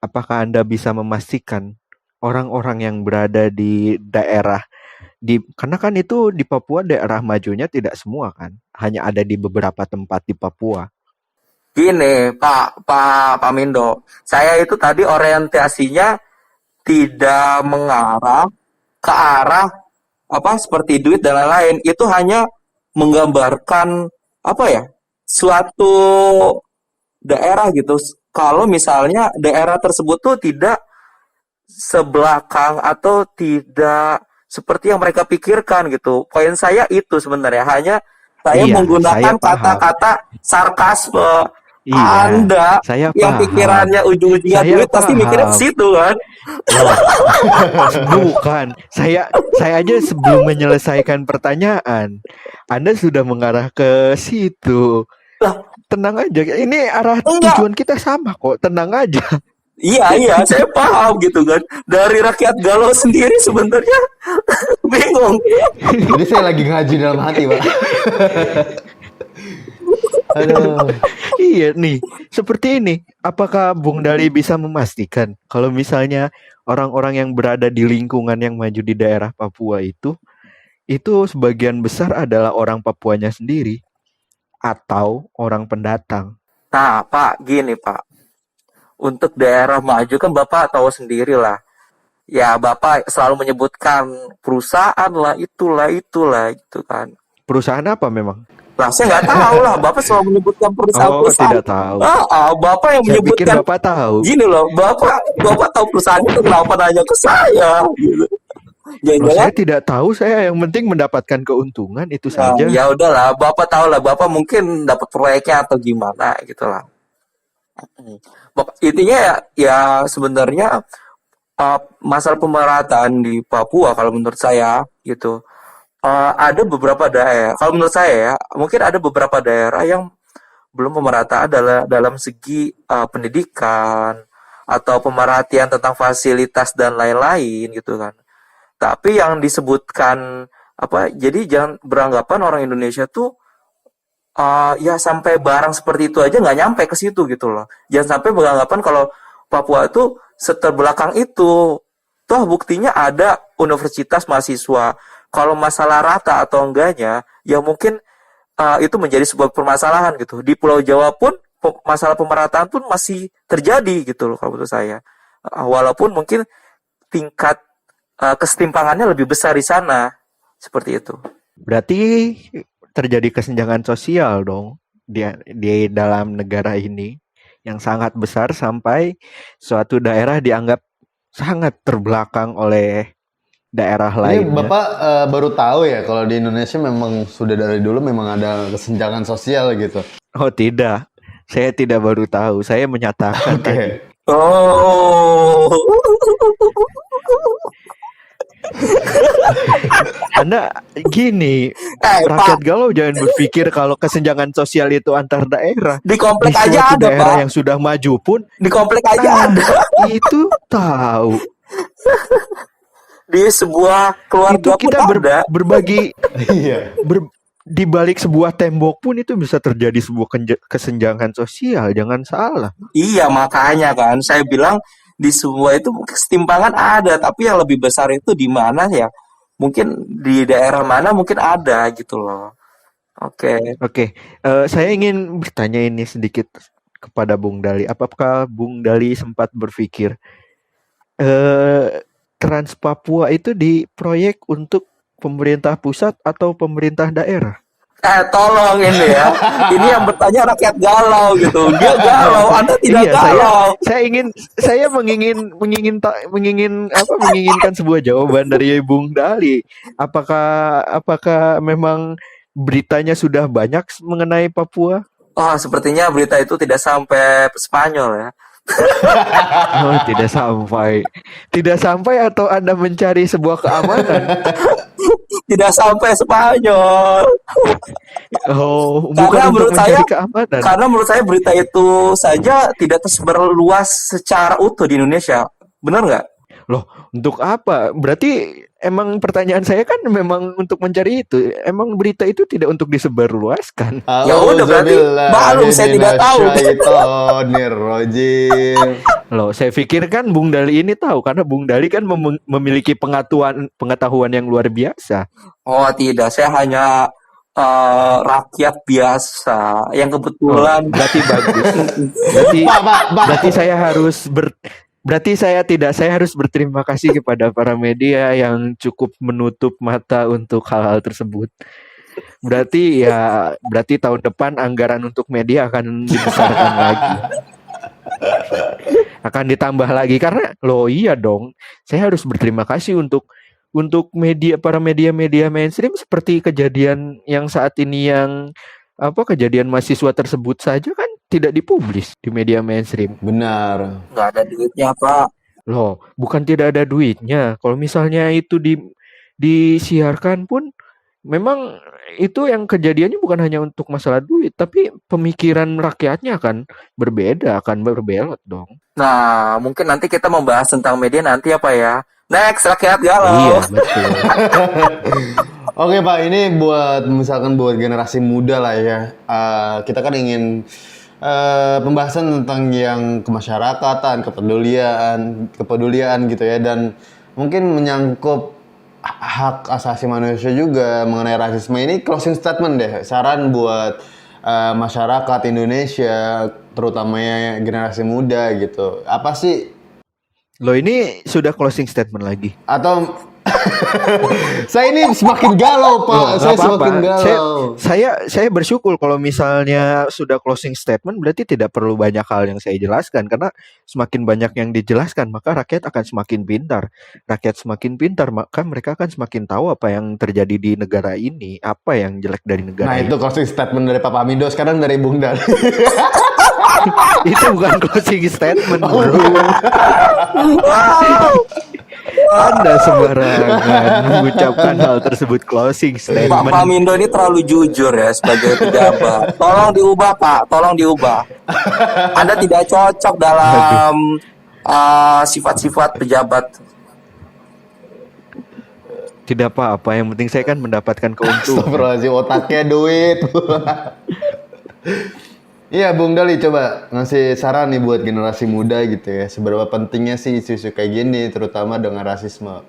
Apakah Anda bisa memastikan orang-orang yang berada di daerah karena kan itu di Papua daerah majunya tidak semua kan, hanya ada di beberapa tempat di Papua. Gini, Pak Mindo, saya itu tadi orientasinya tidak mengarah ke arah apa seperti duit dan lain-lain. Itu hanya menggambarkan apa ya? Suatu daerah gitu. Kalau misalnya daerah tersebut tuh tidak sebelakang atau tidak seperti yang mereka pikirkan gitu. Poin saya itu sebenarnya hanya saya Iya, saya menggunakan paham. kata-kata sarkasme. Iya, Anda saya yang paham. pikirannya ujung-ujungnya Saya duit pasti mikirnya ke paham. situ kan. Loh, bukan. Saya aja sebelum menyelesaikan pertanyaan, Anda sudah mengarah ke situ. Lah, Tenang aja. Ini arah enggak. tujuan kita sama kok. Tenang aja. Iya, saya paham gitu kan. Dari rakyat galau sendiri sebenarnya bingung. Jadi saya lagi ngaji dalam hati, Pak. Aduh. Iya nih, seperti ini. Apakah Bung Dali bisa memastikan kalau misalnya orang-orang yang berada di lingkungan yang maju di daerah Papua itu sebagian besar adalah orang Papuanya sendiri atau orang pendatang? Nah, Pak, gini Pak. Untuk daerah maju kan Bapak tahu sendiri lah. Ya, Bapak selalu menyebutkan perusahaan lah, itulah gitu kan. Perusahaan apa memang? Lah saya nggak tahu lah, Bapak selalu menyebutkan Oh, perusahaan-perusahaan. tidak tahu. Bapak yang Saya pikir menyebutkan Bapak tahu. gini loh, Bapak tahu perusahaan itu kenapa nanya ke saya gitu. Loh, Jangan-jangan saya tidak tahu, saya yang penting mendapatkan keuntungan itu nah, saja. ya udahlah, Bapak tahu lah, Bapak mungkin dapat proyeknya atau gimana gitu lah. Intinya ya sebenarnya masalah pemerataan di Papua kalau menurut saya gitu. Ada beberapa daerah, kalau menurut saya ya, mungkin ada beberapa daerah yang belum pemerataan dalam segi pendidikan atau pemerhatian tentang fasilitas dan lain-lain gitu kan. Tapi yang disebutkan jadi jangan beranggapan orang Indonesia tuh ya sampai barang seperti itu aja nggak nyampe ke situ gitu loh. Jangan sampai beranggapan kalau Papua itu seterbelakang itu. Toh buktinya ada universitas mahasiswa. Kalau masalah rata atau enggaknya, ya mungkin itu menjadi sebuah permasalahan gitu. Di Pulau Jawa pun masalah pemerataan pun masih terjadi gitu loh kalau menurut saya. Walaupun mungkin tingkat kesetimpangannya lebih besar di sana. Seperti itu. Berarti terjadi kesenjangan sosial dong di dalam negara ini yang sangat besar sampai suatu daerah dianggap sangat terbelakang oleh daerah Ini lainnya. Bapak baru tahu ya kalau di Indonesia memang sudah dari dulu memang ada kesenjangan sosial gitu. Oh tidak, saya tidak baru tahu, saya menyatakan Oke. tadi. Oh. Anda gini, rakyat galau jangan berpikir kalau kesenjangan sosial itu antar daerah. Di komplek Di aja suatu ada, daerah Pak. yang sudah maju pun, Di komplek aja ada. itu tahu. Di sebuah keluarga Itu kita pun ada. berbagi Iya. di balik sebuah tembok pun itu bisa terjadi sebuah kesenjangan sosial, jangan salah. Iya, makanya kan saya bilang di semua itu kesetimpangan ada, tapi yang lebih besar itu di mana ya? Mungkin di daerah mana mungkin ada gitu loh. Oke. Oke, saya ingin bertanya ini sedikit kepada Bung Dali. Apakah Bung Dali sempat berpikir Trans Papua itu diproyek untuk pemerintah pusat atau pemerintah daerah? Tolong ini ya. Ini yang bertanya rakyat galau gitu. Dia galau, Anda tidak Iya, galau. saya menginginkan sebuah jawaban dari Bung Dali. Apakah memang beritanya sudah banyak mengenai Papua? Oh, sepertinya berita itu tidak sampai Spanyol ya. Oh, tidak sampai atau Anda mencari sebuah keamanan? Tidak sampai Spanyol. Oh, Karena bukan untuk menurut mencari saya, keamanan. karena menurut saya berita itu saja tidak tersebar luas secara utuh di Indonesia. Benar nggak? Loh, untuk apa? Berarti emang pertanyaan saya kan memang untuk mencari itu. Emang berita itu tidak untuk disebarluaskan. Ya udah, berarti maklum saya tidak tahu. Rojim. Loh, saya pikir kan Bung Dali ini tahu karena Bung Dali kan memiliki pengetahuan yang luar biasa. Oh tidak, saya hanya rakyat biasa yang kebetulan. Berarti bagus. Berarti saya harus berterima kasih kepada para media yang cukup menutup mata untuk hal-hal tersebut. Berarti tahun depan anggaran untuk media akan dibesarkan lagi. Akan ditambah lagi karena iya dong. Saya harus berterima kasih untuk para media mainstream seperti kejadian yang saat ini yang kejadian mahasiswa tersebut saja kan tidak dipublis di media mainstream. Benar. Nggak ada duitnya, Pak. Loh, bukan tidak ada duitnya. Kalau misalnya itu disiarkan pun memang itu yang kejadiannya bukan hanya untuk masalah duit, tapi pemikiran rakyatnya akan berbelot dong. Nah, mungkin nanti kita membahas tentang media nanti apa ya? Next, rakyat galau. Iya, betul. Oke Pak, ini buat generasi muda lah ya. Kita kan ingin pembahasan tentang yang kemasyarakatan, kepedulian gitu ya, dan mungkin menyangkut hak asasi manusia juga mengenai rasisme. Ini closing statement deh, saran buat masyarakat Indonesia, terutamanya generasi muda gitu. Apa sih? Loh, ini sudah closing statement lagi. Atau Saya ini semakin galau, Pak. Loh, Saya nggak apa-apa. semakin galau. Saya bersyukur kalau misalnya sudah closing statement berarti tidak perlu banyak hal yang saya jelaskan karena semakin banyak yang dijelaskan maka rakyat akan semakin pintar. Rakyat semakin pintar maka mereka akan semakin tahu apa yang terjadi di negara ini, apa yang jelek dari Nah, negara itu ini. closing statement dari Papa Mindo, sekarang dari Bung Dali. Itu bukan closing statement, bro. Anda sembarangan mengucapkan hal tersebut closing Pak statement. Mindo ini terlalu jujur ya sebagai pejabat. Tolong diubah, Pak. Tolong diubah. Anda tidak cocok dalam sifat-sifat pejabat. Tidak apa-apa, yang penting saya kan mendapatkan keuntungan. Astagfirullahaladzim, otaknya duit. Iya, Bung Dali, coba ngasih saran nih buat generasi muda gitu ya. Seberapa pentingnya sih isu-isu kayak gini, terutama dengan rasisme.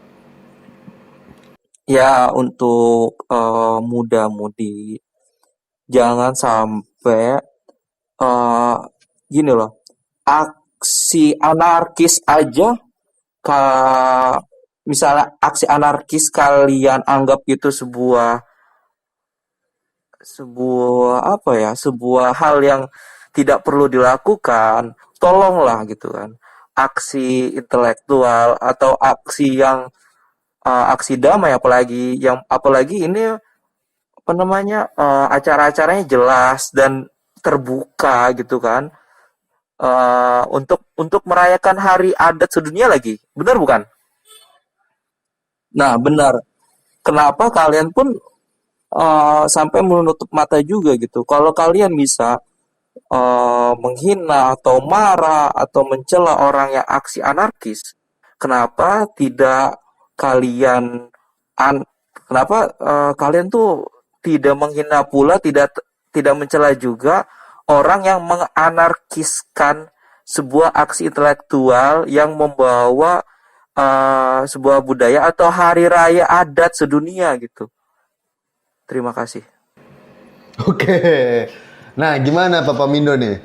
Ya, untuk muda-mudi, jangan sampai gini loh, aksi anarkis aja, misalnya aksi anarkis kalian anggap itu sebuah apa ya, sebuah hal yang tidak perlu dilakukan, tolonglah gitu kan. Aksi intelektual atau aksi yang aksi damai, apalagi ini apa namanya, acara-acaranya jelas dan terbuka gitu kan, untuk merayakan hari adat sedunia lagi, benar bukan? Nah, benar. Kenapa kalian pun sampai menutup mata juga gitu? Kalau kalian bisa menghina atau marah atau mencela orang yang aksi anarkis, kenapa tidak kalian kenapa kalian tuh tidak menghina pula, tidak mencela juga orang yang menganarkiskan sebuah aksi intelektual yang membawa sebuah budaya atau hari raya adat sedunia gitu. Terima kasih. Oke. Nah, gimana Papa Mindo nih?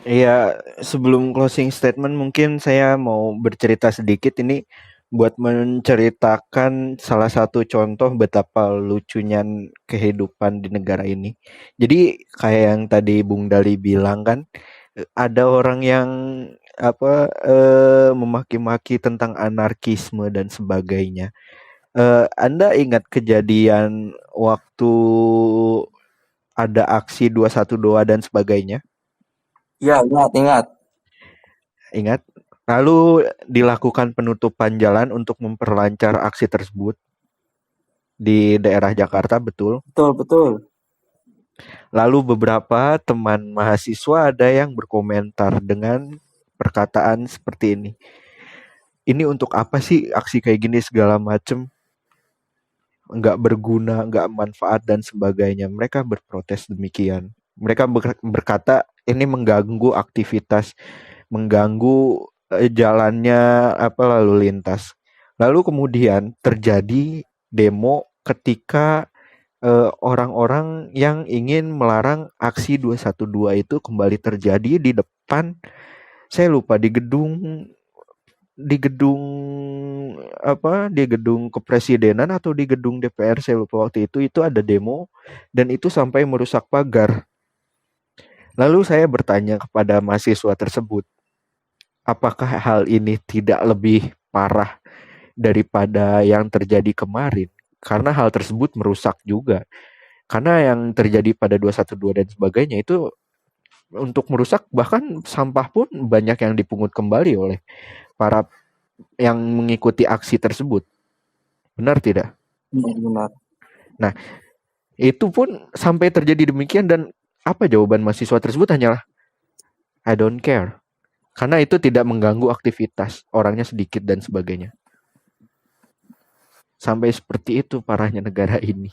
Iya, sebelum closing statement mungkin saya mau bercerita sedikit ini buat menceritakan salah satu contoh betapa lucunya kehidupan di negara ini. Jadi kayak yang tadi Bung Dali bilang kan, ada orang yang memaki-maki tentang anarkisme dan sebagainya. Anda ingat kejadian waktu ada aksi 212 dan sebagainya? Ya, ingat. Ingat? Lalu dilakukan penutupan jalan untuk memperlancar aksi tersebut di daerah Jakarta, betul? Betul. Lalu beberapa teman mahasiswa ada yang berkomentar dengan perkataan seperti ini. Ini untuk apa sih aksi kayak gini segala macem? Nggak berguna, nggak manfaat dan sebagainya. Mereka berprotes demikian. Mereka berkata ini mengganggu aktivitas, mengganggu jalannya lalu lintas. Lalu kemudian terjadi demo ketika orang-orang yang ingin melarang aksi 212 itu kembali terjadi di depan, saya lupa, di gedung kepresidenan atau di gedung DPR, saya lupa waktu itu ada demo dan itu sampai merusak pagar. Lalu saya bertanya kepada mahasiswa tersebut, apakah hal ini tidak lebih parah daripada yang terjadi kemarin? Karena hal tersebut merusak juga. Karena yang terjadi pada 212 dan sebagainya itu untuk merusak, bahkan sampah pun banyak yang dipungut kembali oleh para yang mengikuti aksi tersebut. Benar tidak? Benar. Nah, itu pun sampai terjadi demikian dan apa jawaban mahasiswa tersebut hanyalah I don't care. Karena itu tidak mengganggu aktivitas, orangnya sedikit dan sebagainya. Sampai seperti itu parahnya negara ini.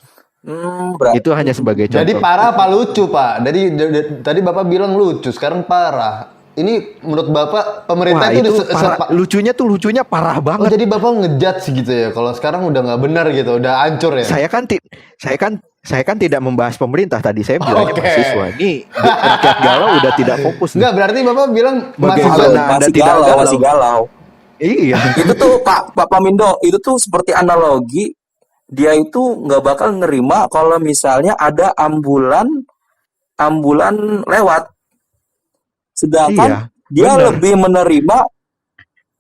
Itu hanya sebagai contoh. Jadi parah apa lucu, Pak? Tadi Bapak bilang lucu, sekarang parah. Ini menurut Bapak pemerintah itu lucunya parah banget. Oh, jadi Bapak ngejudge gitu ya. Kalau sekarang udah nggak benar gitu, udah hancur ya. Saya kan tidak membahas pemerintah tadi, saya bilangnya mahasiswa. Ini rakyat galau udah tidak fokus. Enggak, berarti Bapak bilang Bagaimana Anda tidak masih galau. Iya. Itu tuh Pak Mindo, itu tuh seperti analogi, dia itu nggak bakal nerima kalau misalnya ada ambulan lewat, sedangkan Iya, dia bener. lebih menerima,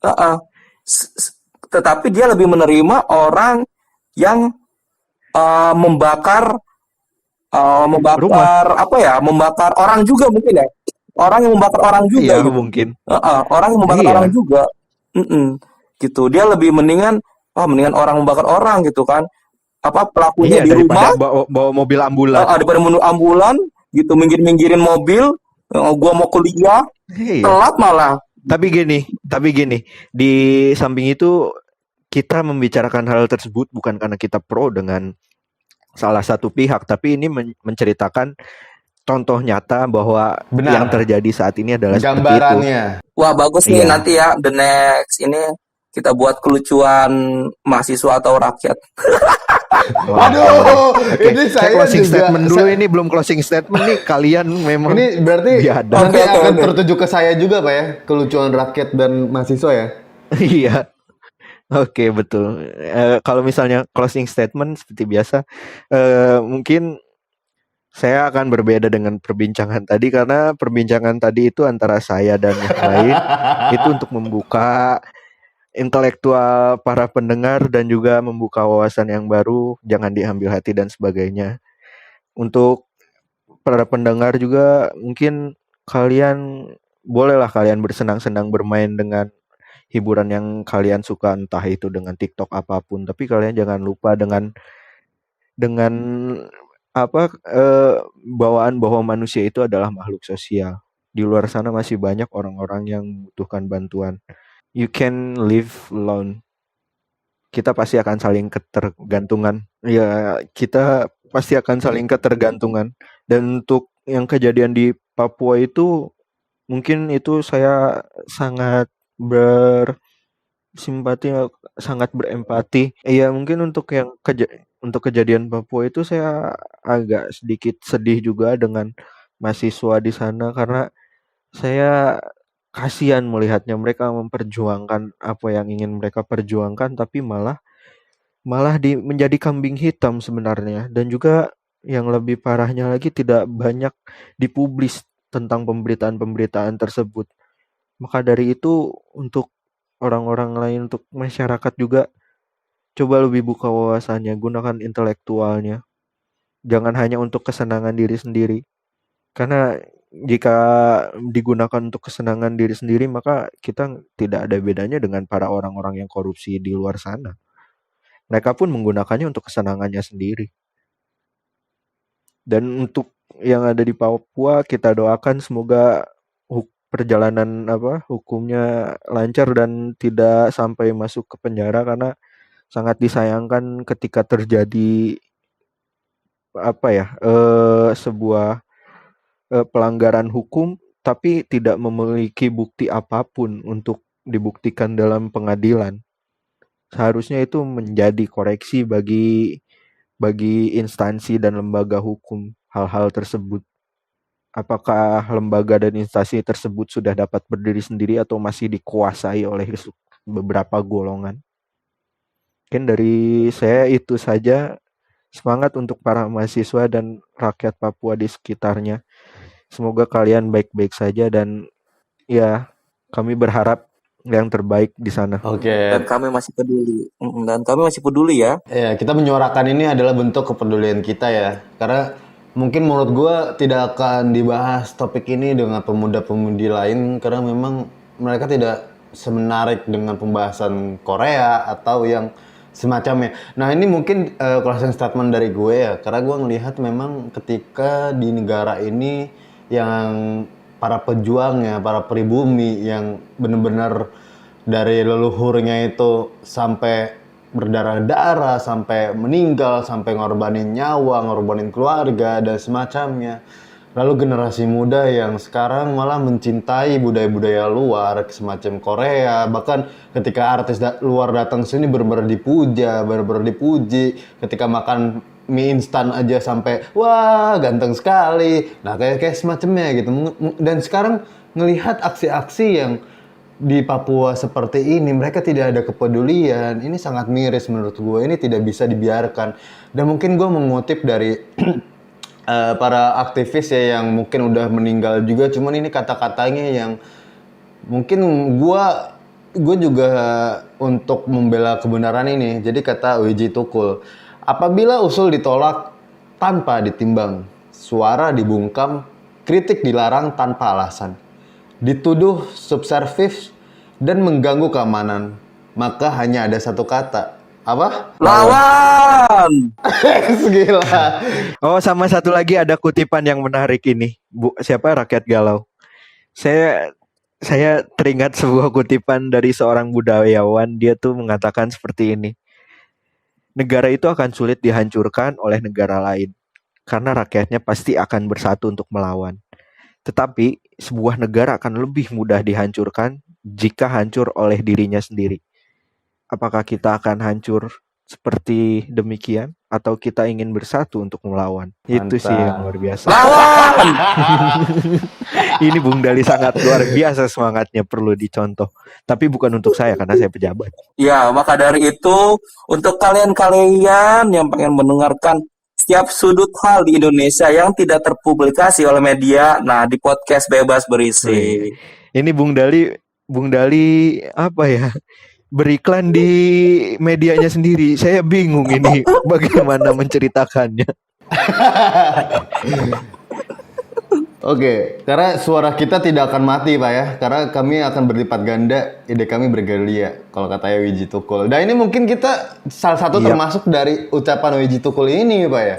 uh, uh, s- s- tetapi dia lebih menerima orang yang membakar Rumah. membakar apa ya, membakar orang juga mungkin ya, orang yang membakar orang juga Iya, gitu. mungkin. Orang yang membakar orang Iya. juga. Mm-mm. Gitu, dia lebih mendingan orang membakar orang gitu kan, apa pelakunya Iya, di daripada rumah, bawa, bawa mobil ambulan. daripada menunggu ambulan gitu, minggir-minggirin mobil, gua mau kuliah Iya. telat malah. Tapi gini, di samping itu kita membicarakan hal tersebut bukan karena kita pro dengan salah satu pihak, tapi ini menceritakan contoh nyata bahwa yang Benar. terjadi saat ini adalah seperti itu. Gambarannya. Wah bagus nih, Iya. nanti ya the next ini kita buat kelucuan mahasiswa atau rakyat. Wah, Aduh, Oke, ini saya saya closing juga. statement dulu. Ini belum closing statement nih. Kalian memang Ini berarti biadab. nanti Oke, akan oke. tertuju ke saya juga, Pak ya, kelucuan rakyat dan mahasiswa ya. Iya. Oke, betul. Kalau misalnya closing statement seperti biasa, mungkin saya akan berbeda dengan perbincangan tadi karena perbincangan tadi itu antara saya dan yang lain itu untuk membuka intelektual para pendengar dan juga membuka wawasan yang baru, jangan diambil hati dan sebagainya. Untuk para pendengar juga mungkin kalian bolehlah kalian bersenang-senang bermain dengan hiburan yang kalian suka, entah itu dengan TikTok apapun, tapi kalian jangan lupa dengan apa bawaan bahwa manusia itu adalah makhluk sosial. Di luar sana masih banyak orang-orang yang membutuhkan bantuan. You can live alone. Kita pasti akan saling ketergantungan. Ya, kita pasti akan saling ketergantungan. Dan untuk yang kejadian di Papua itu, mungkin itu saya sangat bersimpati, sangat berempati. Iya, mungkin untuk kejadian Papua itu saya agak sedikit sedih juga dengan mahasiswa di sana karena saya kasihan melihatnya mereka memperjuangkan apa yang ingin mereka perjuangkan tapi malah malah menjadi kambing hitam sebenarnya, dan juga yang lebih parahnya lagi tidak banyak dipublis tentang pemberitaan-pemberitaan tersebut. Maka dari itu untuk orang-orang lain, untuk masyarakat juga, coba lebih buka wawasannya, gunakan intelektualnya. Jangan hanya untuk kesenangan diri sendiri. Karena jika digunakan untuk kesenangan diri sendiri, maka kita tidak ada bedanya dengan para orang-orang yang korupsi di luar sana. Mereka pun menggunakannya untuk kesenangannya sendiri. Dan untuk yang ada di Papua, kita doakan semoga perjalanan hukumnya lancar dan tidak sampai masuk ke penjara, karena sangat disayangkan ketika terjadi sebuah pelanggaran hukum tapi tidak memiliki bukti apapun untuk dibuktikan dalam pengadilan. Seharusnya itu menjadi koreksi bagi instansi dan lembaga hukum hal-hal tersebut. Apakah lembaga dan instansi tersebut sudah dapat berdiri sendiri atau masih dikuasai oleh beberapa golongan? Mungkin dari saya itu saja. Semangat untuk para mahasiswa dan rakyat Papua di sekitarnya. Semoga kalian baik-baik saja dan ya, kami berharap yang terbaik di sana. Oke. Dan kami masih peduli. Dan kami masih peduli ya. Ya, kita menyuarakan ini adalah bentuk kepedulian kita ya. Karena mungkin menurut gue tidak akan dibahas topik ini dengan pemuda-pemudi lain karena memang mereka tidak semenarik dengan pembahasan Korea atau yang semacamnya. Nah ini mungkin closing statement dari gue ya. Karena gue ngelihat memang ketika di negara ini yang para pejuangnya, para pribumi yang benar-benar dari leluhurnya itu sampai berdarah-darah, sampai meninggal, sampai ngorbanin nyawa, ngorbanin keluarga, dan semacamnya. Lalu generasi muda yang sekarang malah mencintai budaya-budaya luar, semacam Korea. Bahkan ketika artis luar datang sini benar-benar dipuja, benar-benar dipuji. Ketika makan mie instan aja sampai, wah ganteng sekali. Nah kayak semacamnya gitu. Dan sekarang ngelihat aksi-aksi yang di Papua seperti ini, mereka tidak ada kepedulian. Ini sangat miris menurut gue. Ini tidak bisa dibiarkan. Dan mungkin gue mengutip dari para aktivis ya yang mungkin udah meninggal juga. Cuman ini kata-katanya yang mungkin gue juga untuk membela kebenaran ini. Jadi kata Wiji Tukul, apabila usul ditolak tanpa ditimbang, suara dibungkam, kritik dilarang tanpa alasan, dituduh subservif dan mengganggu keamanan, maka hanya ada satu kata. Apa? Lawan! Gila. Oh, sama satu lagi ada kutipan yang menarik ini. Siapa? Rakyat Galau. Saya teringat sebuah kutipan dari seorang budayawan. Dia tuh mengatakan seperti ini. Negara itu akan sulit dihancurkan oleh negara lain karena rakyatnya pasti akan bersatu untuk melawan. Tetapi sebuah negara akan lebih mudah dihancurkan jika hancur oleh dirinya sendiri. Apakah kita akan hancur seperti demikian atau kita ingin bersatu untuk melawan? Itu sih yang luar biasa. Lawan! Ini Bung Dali sangat luar biasa semangatnya, perlu dicontoh. Tapi bukan untuk saya karena saya pejabat. Ya, maka dari itu untuk kalian-kalian yang pengen mendengarkan setiap sudut hal di Indonesia yang tidak terpublikasi oleh media, nah di podcast Bebas Berisi. Ini Bung Dali apa ya? Beriklan di medianya sendiri. Saya bingung ini bagaimana menceritakannya. Oke, karena suara kita tidak akan mati Pak ya, karena kami akan berlipat ganda, ide kami bergerilya, kalau katanya Wiji Tukul. Dan ini mungkin kita salah satu Iya. termasuk dari ucapan Wiji Tukul ini Pak ya.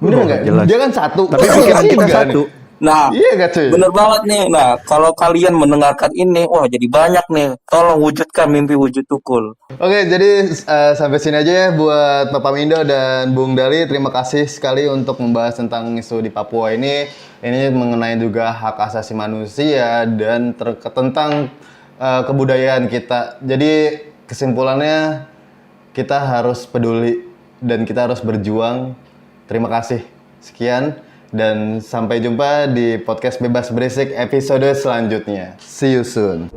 Bener nggak? jelas. Dia kan satu. Tapi pikiran kita Tiga satu. nih. Nah, Iya gak cuy? bener banget nih. Nah, kalau kalian mendengarkan ini, wah jadi banyak nih. Tolong wujudkan mimpi Wiji Tukul. Oke, jadi sampai sini aja ya buat Bapak Mindo dan Bung Dali. Terima kasih sekali untuk membahas tentang isu di Papua ini. Ini mengenai juga hak asasi manusia dan tentang kebudayaan kita. Jadi kesimpulannya kita harus peduli dan kita harus berjuang. Terima kasih. Sekian dan sampai jumpa di podcast Bebas Berisik episode selanjutnya. See you soon.